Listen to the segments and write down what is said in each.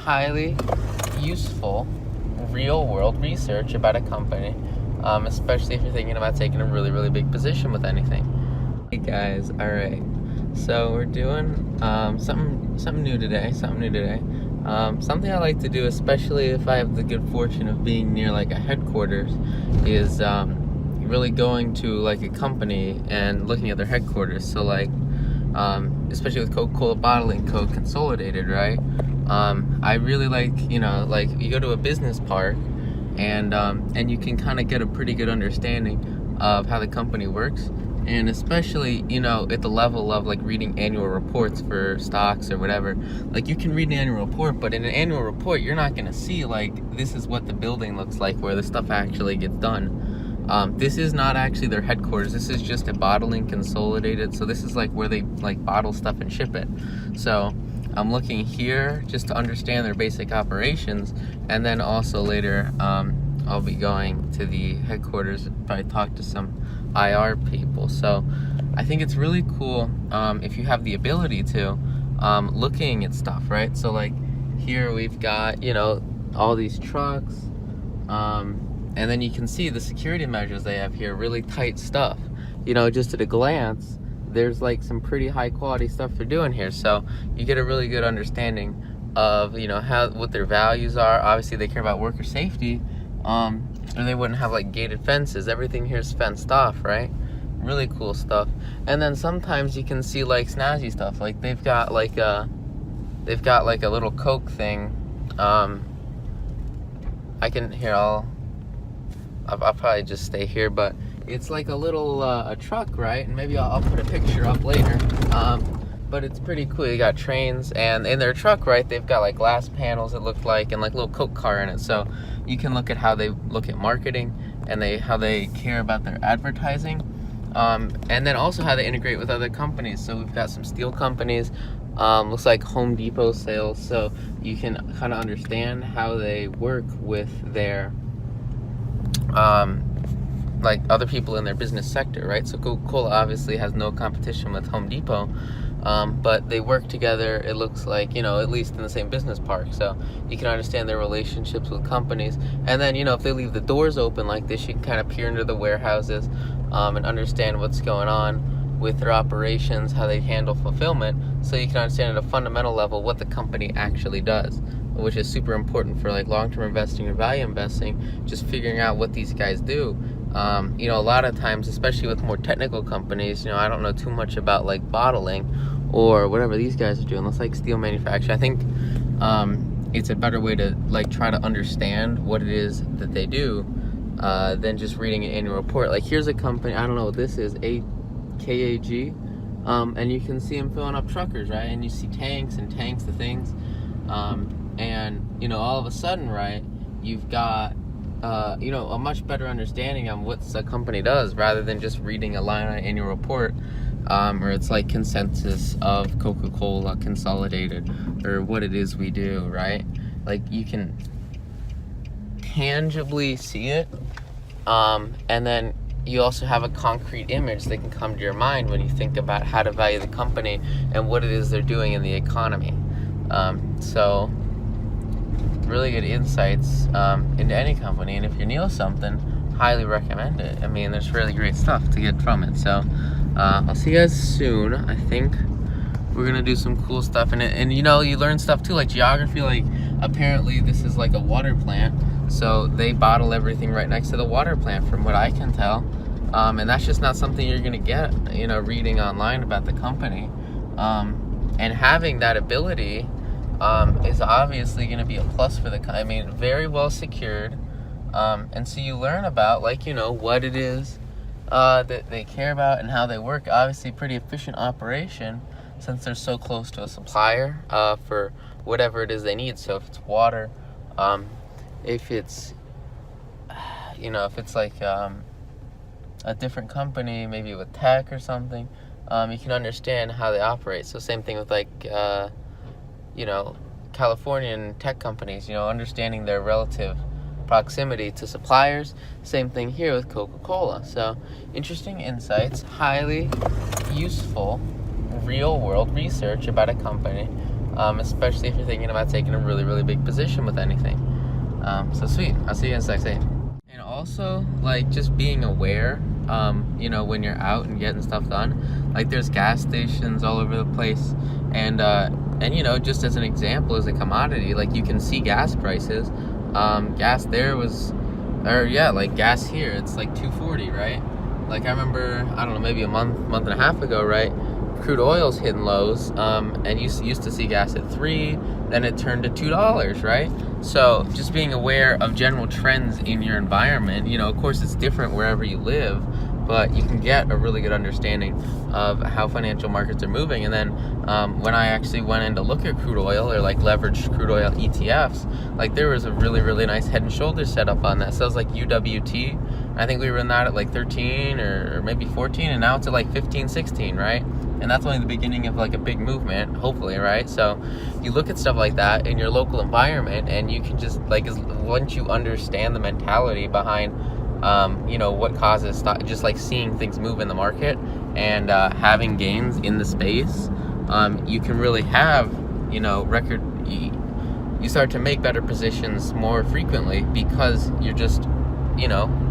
highly useful real world research about a company, especially if you're thinking about taking a really, really big position with anything. Hey guys, alright, so we're doing something new today. Something I like to do, especially if I have the good fortune of being near like a headquarters, is really going to like a company and looking at their headquarters. So like, especially with Coca-Cola bottling co consolidated, right? I really like, like you go to a business park and you can kind of get a pretty good understanding of how the company works. And especially, at the level of like reading annual reports for stocks or whatever, like you can read an annual report, but in an annual report, you're not going to see like, this is what the building looks like where the stuff actually gets done. This is not actually their headquarters. This is just a bottling consolidated. So this is like where they like bottle stuff and ship it. So I'm looking here just to understand their basic operations. And then also later, I'll be going to the headquarters, probably talk to some IR people. So I think it's really cool if you have the ability to looking at stuff, right? So like here we've got all these trucks, and then you can see the security measures they have here, really tight stuff. Just at a glance, there's like some pretty high quality stuff they're doing here. So you get a really good understanding of what their values are. Obviously they care about worker safety, or they wouldn't have like gated fences. Everything here is fenced off, right? Really cool stuff. And then sometimes you can see like snazzy stuff. Like they've got like a little Coke thing. I'll probably just stay here, but it's like a little a truck, right? And maybe I'll put a picture up later. But it's pretty cool. You got trains, and in their truck, right, they've got like glass panels, it looked like, and like a little Coke car in it. So you can look at how they look at marketing and how they care about their advertising, and then also how they integrate with other companies. So we've got some steel companies, looks like Home Depot sales. So you can kind of understand how they work with their like other people in their business sector, right? So Coca-Cola obviously has no competition with Home Depot, but they work together, it looks like, at least in the same business park. So you can understand their relationships with companies. And then, if they leave the doors open like this, you can kind of peer into the warehouses and understand what's going on with their operations, how they handle fulfillment. So you can understand at a fundamental level what the company actually does, which is super important for like long-term investing or value investing, just figuring out what these guys do. A lot of times, especially with more technical companies, I don't know too much about like bottling or whatever these guys are doing. Let's like steel manufacturing. I think it's a better way to like try to understand what it is that they do than just reading an annual report. Like here's a company, I don't know what this is, KAG, and you can see them filling up truckers, right? And you see tanks and tanks of things, and all of a sudden, right, you've got a much better understanding on what the company does rather than just reading a line on an annual report, or it's like consensus of Coca-Cola consolidated or what it is we do, right? Like you can tangibly see it, and then you also have a concrete image that can come to your mind when you think about how to value the company and what it is they're doing in the economy. So really good insights into any company, and if you're new to something, highly recommend it. I mean, there's really great stuff to get from it. So I'll see you guys soon. I think we're gonna do some cool stuff in it, and you learn stuff too, like geography. Like apparently this is like a water plant, so they bottle everything right next to the water plant, from what I can tell, and that's just not something you're gonna get reading online about the company, and having that ability is obviously going to be a plus for very well secured, and so you learn about what it is that they care about and how they work. Obviously pretty efficient operation since they're so close to a supplier for whatever it is they need. So if it's water, if it's like a different company, maybe with tech or something, you can understand how they operate. So same thing with like Californian tech companies, understanding their relative proximity to suppliers. Same thing here with Coca-Cola. So interesting insights, highly useful real world research about a company, especially if you're thinking about taking a really, really big position with anything. So sweet. I'll see you in a sec. And also, like, just being aware, when you're out and getting stuff done, like there's gas stations all over the place, and just as an example, as a commodity, like you can see gas prices. Gas there was, like gas here, it's like $2.40, right? Like I remember, I don't know, maybe a month and a half ago, right? Crude oil's hitting lows, and you used to see gas at $3, then it turned to $2, right? So just being aware of general trends in your environment, of course it's different wherever you live, but you can get a really good understanding of how financial markets are moving. And then when I actually went in to look at crude oil, or like leveraged crude oil ETFs, like there was a really, really nice head and shoulders setup on that. So it was like UWT. I think we were in that at like 13 or maybe 14, and now it's at like 15, 16, right? And that's only the beginning of like a big movement, hopefully, right? So you look at stuff like that in your local environment, and you can just once you understand the mentality behind what causes stock, just like seeing things move in the market and having gains in the space, you can really have you start to make better positions more frequently, because you're just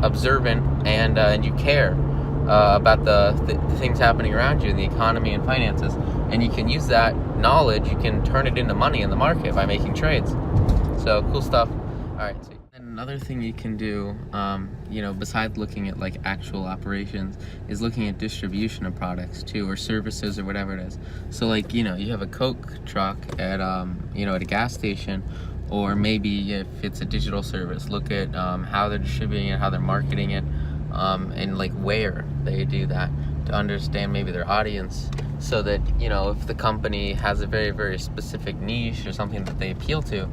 observant and you care about the things happening around you in the economy and finances, and you can use that knowledge, you can turn it into money in the market by making trades. So cool stuff. All right, so another thing you can do, besides looking at like actual operations, is looking at distribution of products too, or services, or whatever it is. So like, you have a Coke truck at, at a gas station, or maybe if it's a digital service, look at how they're distributing it, how they're marketing it, and like where they do that, to understand maybe their audience, so that if the company has a very, very specific niche or something that they appeal to,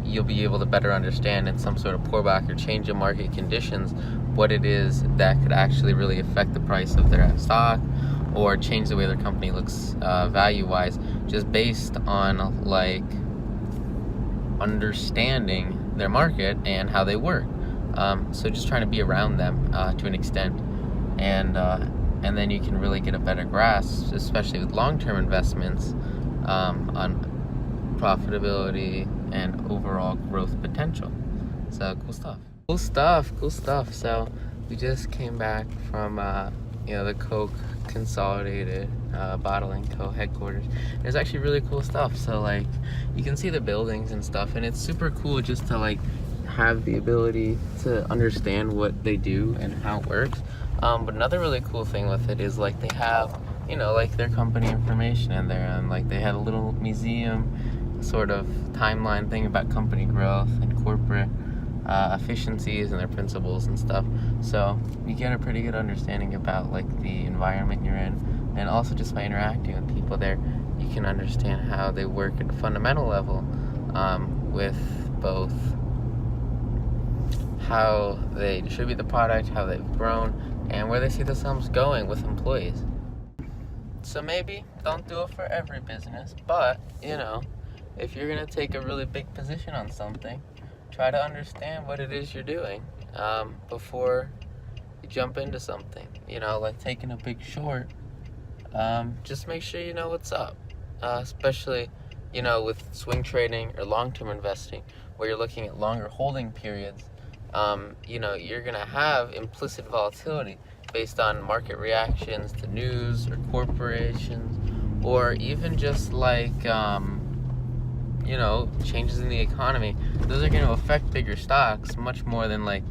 you'll be able to better understand in some sort of pullback or change in market conditions what it is that could actually really affect the price of their stock, or change the way their company looks value wise, just based on like understanding their market and how they work. So just trying to be around them to an extent, and then you can really get a better grasp, especially with long-term investments, on profitability and overall growth potential. So cool stuff. So we just came back from the Coke Consolidated Bottling Co. headquarters. It's actually really cool stuff. So like you can see the buildings and stuff, and it's super cool just to like have the ability to understand what they do and how it works. But another really cool thing with it is like they have like their company information in there, and like they have a little museum sort of timeline thing about company growth and corporate efficiencies and their principles and stuff. So you get a pretty good understanding about like the environment you're in, and also just by interacting with people there, you can understand how they work at a fundamental level, with both how they distribute the product, how they've grown, and where they see themselves going with employees. So maybe don't do it for every business, but if you're gonna take a really big position on something, try to understand what it is you're doing before you jump into something. Like taking a big short, just make sure you know what's up, especially with swing trading or long-term investing, where you're looking at longer holding periods. You're gonna have implicit volatility based on market reactions to news or corporations, or even just like changes in the economy. Those are going to affect bigger stocks much more than like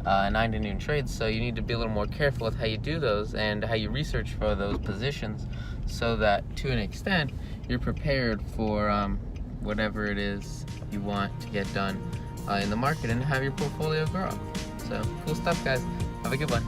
9 to noon trades. So you need to be a little more careful with how you do those and how you research for those positions, so that to an extent you're prepared for whatever it is you want to get done in the market, and have your portfolio grow. So cool stuff, guys. Have a good one.